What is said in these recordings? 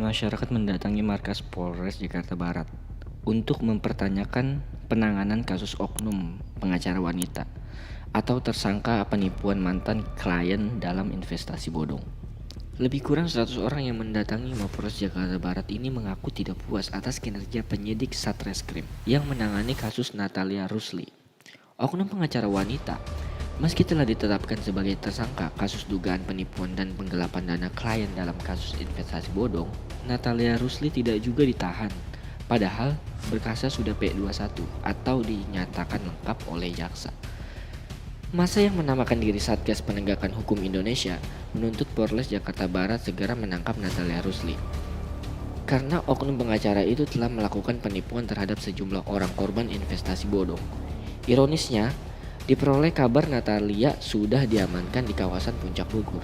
Masyarakat mendatangi markas Polres Jakarta Barat untuk mempertanyakan penanganan kasus oknum pengacara wanita atau tersangka penipuan mantan klien dalam investasi bodong. Lebih kurang 100 orang yang mendatangi Mapolres Jakarta Barat ini mengaku tidak puas atas kinerja penyidik Satreskrim yang menangani kasus Natalia Rusli, oknum pengacara wanita. Meski telah ditetapkan sebagai tersangka kasus dugaan penipuan dan penggelapan dana klien dalam kasus investasi bodong, Natalia Rusli tidak juga ditahan. Padahal berkasnya sudah P21 atau dinyatakan lengkap oleh jaksa. Masa yang menamakan diri Satgas Penegakan Hukum Indonesia menuntut Polres Jakarta Barat segera menangkap Natalia Rusli. Karena oknum pengacara itu telah melakukan penipuan terhadap sejumlah orang korban investasi bodong. Ironisnya, diperoleh kabar Natalia sudah diamankan di kawasan Puncak Bogor.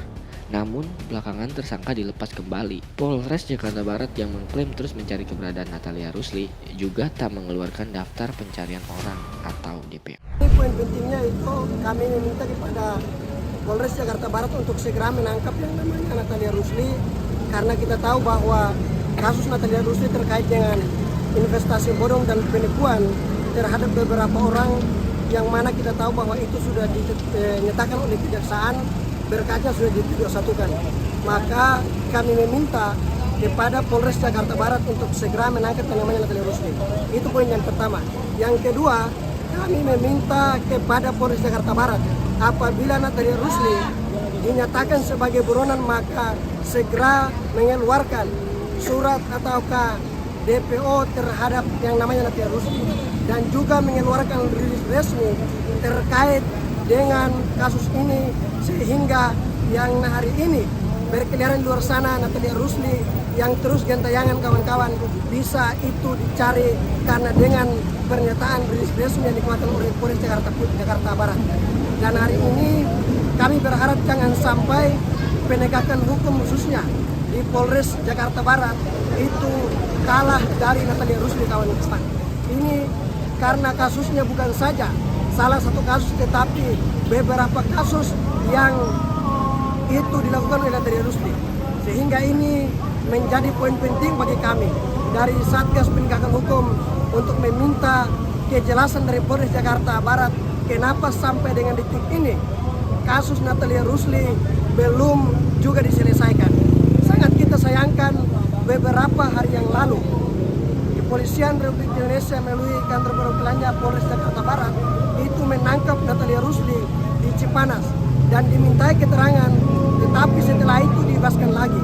Namun, belakangan tersangka dilepas kembali. Polres Jakarta Barat yang mengklaim terus mencari keberadaan Natalia Rusli juga tak mengeluarkan daftar pencarian orang atau DPO. Poin pentingnya itu kami meminta kepada Polres Jakarta Barat untuk segera menangkap yang namanya Natalia Rusli, karena kita tahu bahwa kasus Natalia Rusli terkait dengan investasi bodong dan penipuan terhadap beberapa orang yang mana kita tahu bahwa itu sudah dinyatakan oleh kejaksaan, berkasnya sudah dipersatukan. Maka kami meminta kepada Polres Jakarta Barat untuk segera menangkap yang namanya Natalia Rusli. Itu poin yang pertama. Yang kedua, kami meminta kepada Polres Jakarta Barat, apabila Natalia Rusli dinyatakan sebagai buronan, maka segera mengeluarkan surat ataukah DPO terhadap yang namanya Natalia Rusli, dan juga mengeluarkan rilis resmi terkait dengan kasus ini, sehingga yang hari ini berkeliaran di luar sana Natalia Rusli yang terus gentayangan kawan-kawan bisa itu dicari, karena dengan pernyataan rilis resmi yang dikeluarkan oleh Polres Jakarta Barat. Dan hari ini kami berharap jangan sampai penegakan hukum khususnya di Polres Jakarta Barat itu kalah dari Natalia Rusli kawan-kawan. Ini karena kasusnya bukan saja salah satu kasus, tetapi beberapa kasus yang itu dilakukan oleh Natalia Rusli. Sehingga ini menjadi poin penting bagi kami dari Satgas Penegakan Hukum untuk meminta kejelasan dari Polres Jakarta Barat kenapa sampai dengan detik ini kasus Natalia Rusli belum juga diselesaikan. Sangat kita sayangkan, beberapa hari yang lalu Kepolisian Republik Indonesia melalui kantor perwakilannya Polres Jakarta Barat itu menangkap Natalia Rusli di Cipanas dan dimintai keterangan, tetapi setelah itu dibebaskan lagi.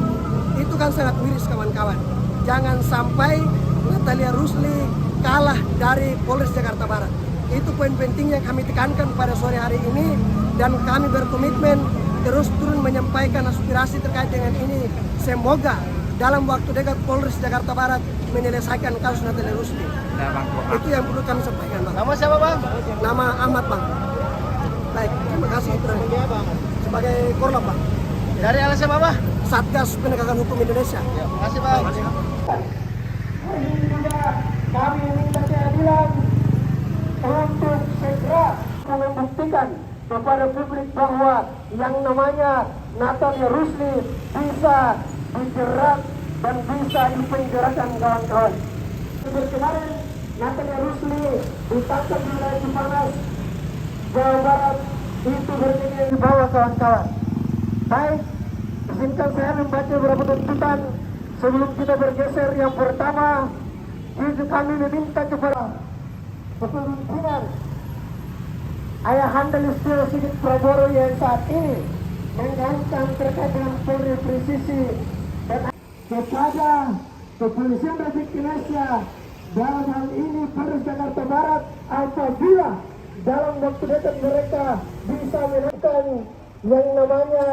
Itu kan sangat miris kawan-kawan. Jangan sampai Natalia Rusli kalah dari Polres Jakarta Barat. Itu poin penting yang kami tekankan pada sore hari ini, dan kami berkomitmen terus turun menyampaikan aspirasi terkait dengan ini. Semoga dalam waktu dekat Polres Jakarta Barat menyelesaikan kasus Natalia Rusli. Itu yang perlu kami sampaikan, Bang. Nama siapa, Bang? Nama Ahmad, Bang. Baik, terima kasih. Sebagai Korlap, Bang. Dari LSM apa? Satgas Penegakan Hukum Indonesia. Ya, terima kasih, Bang. Hari ini juga kami minta keadilan untuk segera membuktikan kepada publik bahwa yang namanya Natalia Rusli bisa dijerat dan bisa dipenjarakan kawan-kawan. Kemarin Natalia Rusli ditangkap di wilayah Cipanas, Jawa Barat, itu berdiri di bawah kawan-kawan. Baik, izinkan saya membaca beberapa tuntutan sebelum kita bergeser. Yang pertama, itu kami meminta kepada kepemimpinan Ayahanda Listio Sigit Prabowo yang saat ini mengancam terkait dengan Polri presisi, dan kepada Kepolisian Republik Indonesia dalam hal ini Polres Jakarta Barat, apabila dalam waktu dekat mereka bisa menemukan yang namanya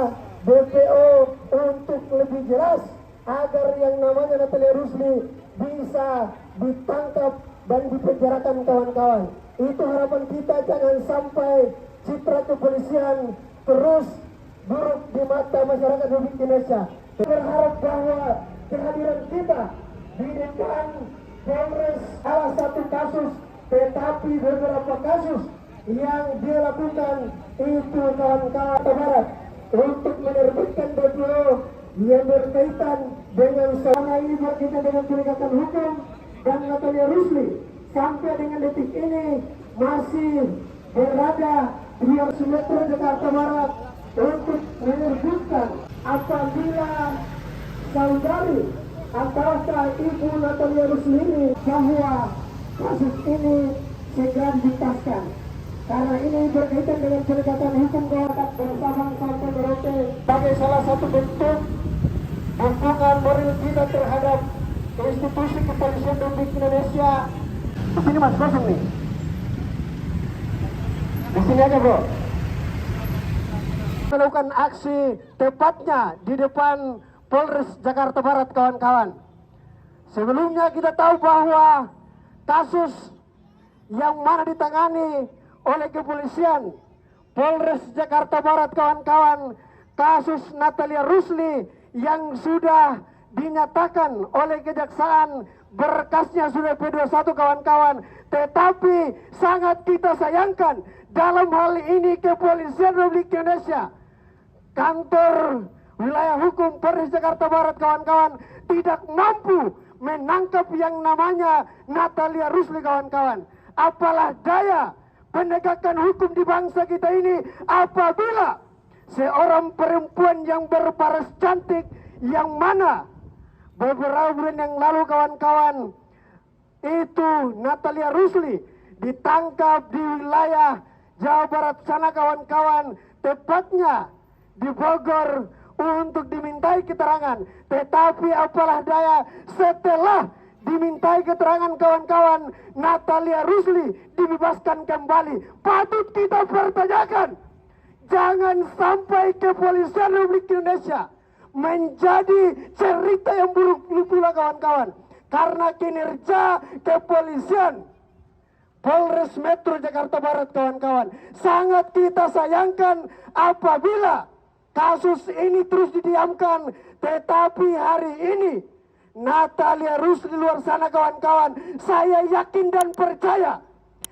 DPO untuk lebih jelas agar yang namanya Natalia Rusli bisa ditangkap dan dipenjarakan kawan-kawan. Itu harapan kita, jangan sampai citra kepolisian terus buruk di mata masyarakat Republik Indonesia. Berharap bahwa kehadiran kita di depan Polres salah satu kasus, tetapi beberapa kasus yang dia lakukan itu kawan-kawan Barat untuk menerbitkan DPO yang berkaitan dengan selama ini berkaitan dengan penegakan hukum dan Natalia Rusli sampai dengan detik ini masih berada di Polres Metro Jakarta Barat untuk menyebutkan apabila saudari antara ibu Natalia Rusli ini bahwa kasus ini segera dituntaskan karena ini berkaitan dengan penegakan hukum kewajiban bersama sampai Merauke sebagai salah satu bentuk dukungan moral kita terhadap institusi kepolisian Republik Indonesia. Di sini mas kosong nih. Di sini aja bro. Melakukan aksi tepatnya di depan Polres Jakarta Barat kawan-kawan. Sebelumnya kita tahu bahwa kasus yang mana ditangani oleh kepolisian Polres Jakarta Barat kawan-kawan, kasus Natalia Rusli yang sudah dinyatakan oleh kejaksaan berkasnya sudah P21 kawan-kawan, tetapi sangat kita sayangkan dalam hal ini kepolisian Republik Indonesia, kantor wilayah hukum Polres Jakarta Barat kawan-kawan tidak mampu menangkap yang namanya Natalia Rusli kawan-kawan. Apalah daya penegakan hukum di bangsa kita ini apabila seorang perempuan yang berparas cantik yang mana beberapa bulan yang lalu kawan-kawan itu Natalia Rusli ditangkap di wilayah Jawa Barat sana kawan-kawan, tepatnya di Bogor untuk dimintai keterangan. Tetapi apalah daya setelah dimintai keterangan kawan-kawan, Natalia Rusli dibebaskan kembali. Patut kita pertanyakan, jangan sampai kepolisian Republik Indonesia menjadi cerita yang buruk pula kawan-kawan. Karena kinerja kepolisian Polres Metro Jakarta Barat kawan-kawan sangat kita sayangkan apabila kasus ini terus didiamkan. Tetapi hari ini Natalia Rusli di luar sana kawan-kawan, saya yakin dan percaya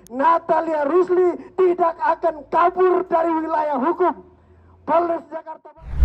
Natalia Rusli tidak akan kabur dari wilayah hukum Polres Jakarta Barat.